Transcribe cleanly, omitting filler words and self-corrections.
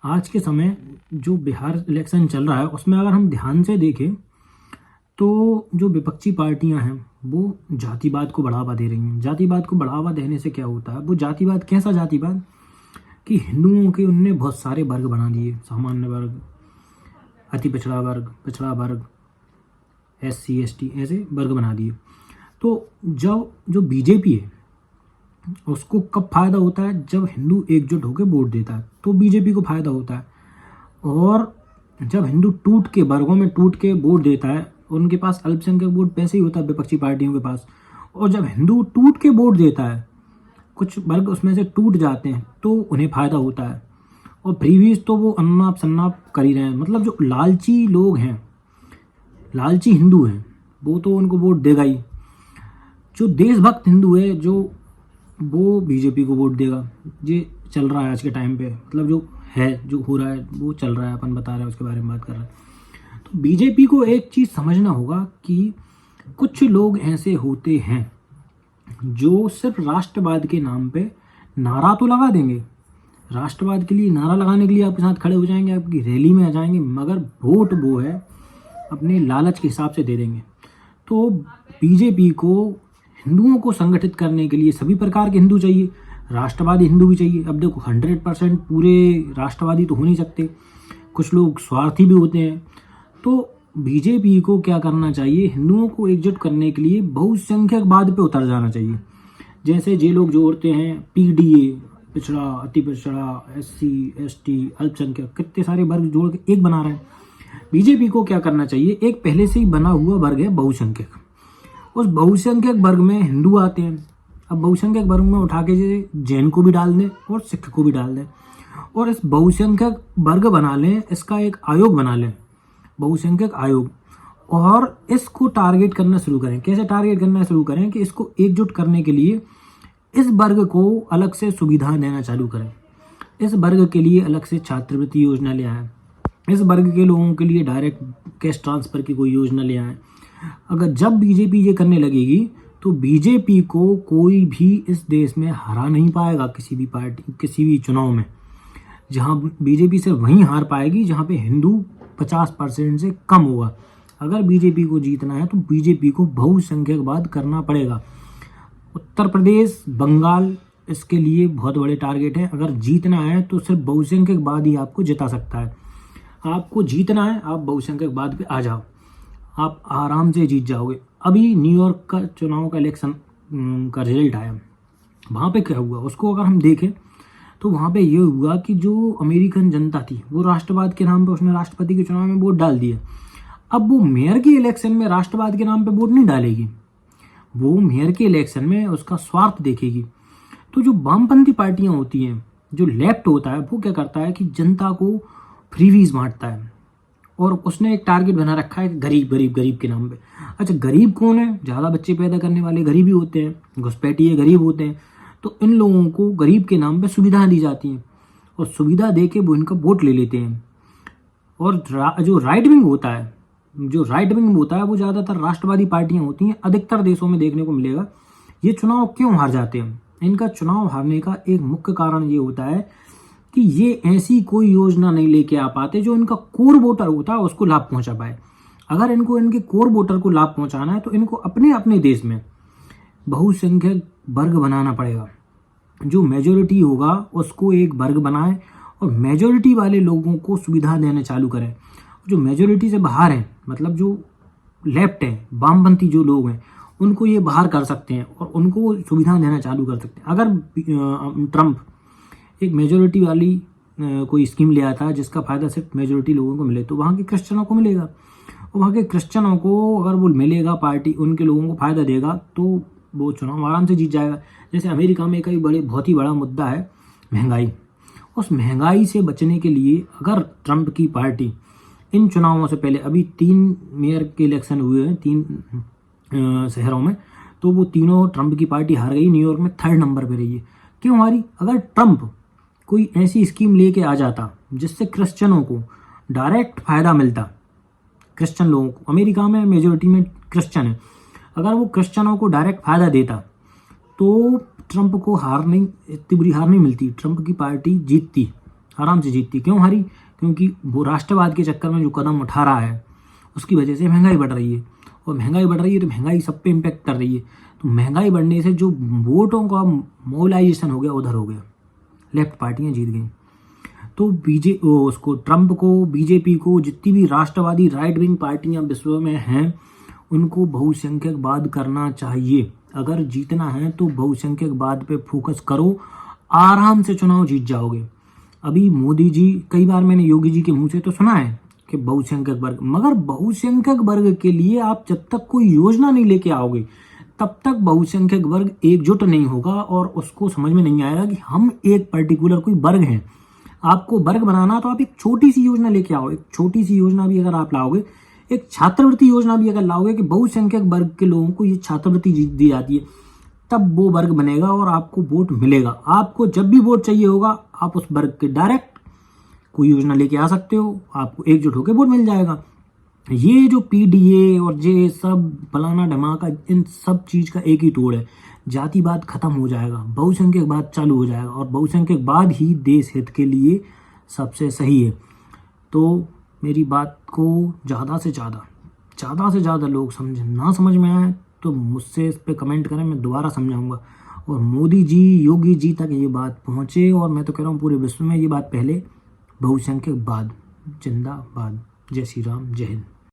आज के समय जो बिहार इलेक्शन चल रहा है उसमें अगर हम ध्यान से देखें तो जो विपक्षी पार्टियां हैं वो जातिवाद को बढ़ावा दे रही हैं। जातिवाद को बढ़ावा देने से क्या होता है, वो जातिवाद कैसा जातिवाद कि हिंदुओं के उनने बहुत सारे वर्ग बना दिए, सामान्य वर्ग, अति पिछड़ा वर्ग, पिछड़ा वर्ग, SC ST ऐसे वर्ग बना दिए। तो जब जो बीजेपी है उसको कब फायदा होता है, जब हिंदू एकजुट होकर वोट देता है तो बीजेपी को फायदा होता है। और जब हिंदू टूट के वर्गों में टूट के वोट देता है, उनके पास अल्पसंख्यक वोट वैसे ही होता है विपक्षी पार्टियों के पास। और जब हिंदू टूट के वोट देता है, कुछ वर्ग उसमें से टूट जाते हैं तो उन्हें फायदा होता है। और प्रीवियस तो वो अन्नाप शन्नाप कर ही रहे हैं। मतलब जो लालची लोग हैं, लालची हिंदू हैं, वो तो उनको वोट देगा ही। जो देशभक्त हिंदू है जो वो बीजेपी को वोट देगा। ये चल रहा है आज के टाइम पे, मतलब जो है, जो हो रहा है वो चल रहा है, अपन बता रहे हैं, उसके बारे में बात कर रहे हैं। तो बीजेपी को एक चीज़ समझना होगा कि कुछ लोग ऐसे होते हैं जो सिर्फ राष्ट्रवाद के नाम पे नारा तो लगा देंगे, राष्ट्रवाद के लिए नारा लगाने के लिए आपके साथ खड़े हो जाएंगे, आपकी रैली में आ जाएंगे, मगर वोट वो है अपने लालच के हिसाब से दे देंगे। तो बीजेपी को हिंदुओं को संगठित करने के लिए सभी प्रकार के हिंदू चाहिए, राष्ट्रवादी हिंदू भी चाहिए। अब देखो 100% पूरे राष्ट्रवादी तो हो नहीं सकते, कुछ लोग स्वार्थी भी होते हैं। तो बीजेपी को क्या करना चाहिए, हिंदुओं को एकजुट करने के लिए बहुसंख्यकवाद पे उतर जाना चाहिए। जैसे जे लोग जोड़ते हैं PDA, पिछड़ा, अति पिछड़ा, SC ST, अल्पसंख्यक, कितने सारे वर्ग जोड़ के एक बना रहे हैं। बीजेपी को क्या करना चाहिए, एक पहले से ही बना हुआ वर्ग है बहुसंख्यक, उस बहुसंख्यक वर्ग में हिंदू आते हैं। अब बहुसंख्यक वर्ग में उठा के जैन को भी डाल दें और सिख को भी डाल दें और इस बहुसंख्यक वर्ग बना लें, इसका एक आयोग बना लें, बहुसंख्यक आयोग। और इसको टारगेट करना शुरू करें। कैसे टारगेट करना शुरू करें कि इसको एकजुट करने के लिए इस वर्ग को अलग से सुविधा देना चालू करें। इस वर्ग के लिए अलग से छात्रवृत्ति योजना ले आएँ, इस वर्ग के लोगों के लिए डायरेक्ट कैश ट्रांसफ़र की कोई योजना ले आएँ। अगर जब बीजेपी ये करने लगेगी तो बीजेपी को कोई भी इस देश में हरा नहीं पाएगा, किसी भी पार्टी, किसी भी चुनाव में। जहां बीजेपी सिर्फ वहीं हार पाएगी जहां पे हिंदू 50% से कम होगा। अगर बीजेपी को जीतना है तो बीजेपी को बहुसंख्यकवाद करना पड़ेगा। उत्तर प्रदेश, बंगाल इसके लिए बहुत बड़े टारगेट हैं। अगर जीतना है तो सिर्फ बहुसंख्यकवाद ही आपको जिता सकता है। आपको जीतना है, आप बहुसंख्यकवाद पे आ जाओ, आप आराम से जीत जाओगे। अभी न्यूयॉर्क का चुनाव का इलेक्शन का रिजल्ट आया, वहाँ पे क्या हुआ उसको अगर हम देखें तो वहाँ पे ये हुआ कि जो अमेरिकन जनता थी वो राष्ट्रवाद के नाम पे उसने राष्ट्रपति के चुनाव में वोट डाल दिए। अब वो मेयर के इलेक्शन में राष्ट्रवाद के नाम पे वोट नहीं डालेगी, वो मेयर के इलेक्शन में उसका स्वार्थ देखेगी। तो जो वामपंथी पार्टियाँ होती हैं, जो लेफ्ट होता है, वो क्या करता है कि जनता को फ्रीवीज बांटता है और उसने एक टारगेट बना रखा है गरीब गरीब गरीब के नाम पे। अच्छा, गरीब कौन है? ज़्यादा बच्चे पैदा करने वाले गरीब ही होते हैं, घुसपैठिए गरीब होते हैं। तो इन लोगों को गरीब के नाम पे सुविधा दी जाती हैं और सुविधा दे के वो इनका वोट ले लेते हैं। और जो राइट विंग होता है, वो ज़्यादातर राष्ट्रवादी पार्टियाँ होती हैं। अधिकतर देशों में देखने को मिलेगा। ये चुनाव क्यों हार जाते हैं? इनका चुनाव हारने का एक मुख्य कारण ये होता है कि ये ऐसी कोई योजना नहीं लेके आ पाते जो इनका कोर वोटर होता है उसको लाभ पहुंचा पाए। अगर इनको इनके कोर वोटर को लाभ पहुंचाना है तो इनको अपने अपने देश में बहुसंख्यक वर्ग बनाना पड़ेगा। जो मेजोरिटी होगा उसको एक वर्ग बनाए और मेजोरिटी वाले लोगों को सुविधा देना चालू करें। जो मेजोरिटी से बाहर हैं, मतलब जो लेफ्ट हैं, वामपंथी जो लोग हैं, उनको ये बाहर कर सकते हैं और उनको सुविधा देना चालू कर सकते हैं। अगर ट्रंप एक मेजोरिटी वाली कोई स्कीम ले आता है जिसका फ़ायदा सिर्फ मेजोरिटी लोगों को मिले तो वहाँ के क्रिश्चियनों को मिलेगा, और वहाँ के क्रिश्चियनों को अगर वो मिलेगा, पार्टी उनके लोगों को फ़ायदा देगा तो वो चुनाव आराम से जीत जाएगा। जैसे अमेरिका में कई बहुत ही बड़ा मुद्दा है महंगाई। उस महंगाई से बचने के लिए अगर ट्रंप की पार्टी इन चुनावों से पहले, अभी 3 मेयर के इलेक्शन हुए हैं 3 शहरों में, तो वो तीनों ट्रंप की पार्टी हार गई। न्यूयॉर्क में 3rd नंबर पर रही है। क्यों हारी? अगर ट्रंप कोई ऐसी स्कीम लेके आ जाता जिससे क्रिश्चियनों को डायरेक्ट फ़ायदा मिलता, क्रिश्चियन लोगों को, अमेरिका में मेजोरिटी में क्रिश्चियन है, अगर वो क्रिश्चियनों को डायरेक्ट फ़ायदा देता तो ट्रंप को इतनी बुरी हार नहीं मिलती, ट्रंप की पार्टी जीतती। आराम से जीतती। क्यों हारी? क्योंकि वो राष्ट्रवाद के चक्कर में जो कदम उठा रहा है उसकी वजह से महंगाई बढ़ रही है, और महंगाई बढ़ रही है तो महंगाई सब पे इम्पेक्ट कर रही है। तो महंगाई बढ़ने से जो वोटों का मोबिलाइजेशन हो गया उधर हो गया, लेफ्ट पार्टियां जीत गई। तो उसको ट्रम्प को, बीजेपी को, जितनी भी राष्ट्रवादी राइट विंग पार्टियां विश्व में हैं उनको बहुसंख्यकवाद करना चाहिए। अगर जीतना है तो बहुसंख्यकवाद पे फोकस करो, आराम से चुनाव जीत जाओगे। अभी मोदी जी, कई बार मैंने योगी जी के मुंह से तो सुना है कि बहुसंख्यक वर्ग, मगर बहुसंख्यक वर्ग के लिए आप जब तक कोई योजना नहीं लेके आओगे तब तक बहुसंख्यक वर्ग एकजुट नहीं होगा, और उसको समझ में नहीं आएगा कि हम एक पर्टिकुलर कोई वर्ग हैं। आपको वर्ग बनाना तो आप एक छोटी सी योजना लेके आओ। एक छोटी सी योजना भी अगर आप लाओगे, एक छात्रवृत्ति योजना भी अगर लाओगे कि बहुसंख्यक वर्ग के लोगों को ये छात्रवृत्ति दी जाती है, तब वो वर्ग बनेगा और आपको वोट मिलेगा। आपको जब भी वोट चाहिए होगा आप उस वर्ग के डायरेक्ट कोई योजना लेके आ सकते हो, आपको एकजुट होकर वोट मिल जाएगा। ये जो पीडीए और ये सब फलाना धमाका, इन सब चीज का एक ही तोड़ है, जातिवाद खत्म हो जाएगा, बहुसंख्यकवाद चालू हो जाएगा, और बहुसंख्यकवाद ही देश हित के लिए सबसे सही है। तो मेरी बात को ज़्यादा से ज़्यादा लोग ना समझ में आए तो मुझसे इस पे कमेंट करें, मैं दोबारा समझाऊंगा। और मोदी जी, योगी जी तक ये बात पहुँचे, और मैं तो कह रहा हूँ पूरे विश्व में ये बात पहले। बहुसंख्यकवाद जिंदाबाद। जय श्री राम, जय हिंद।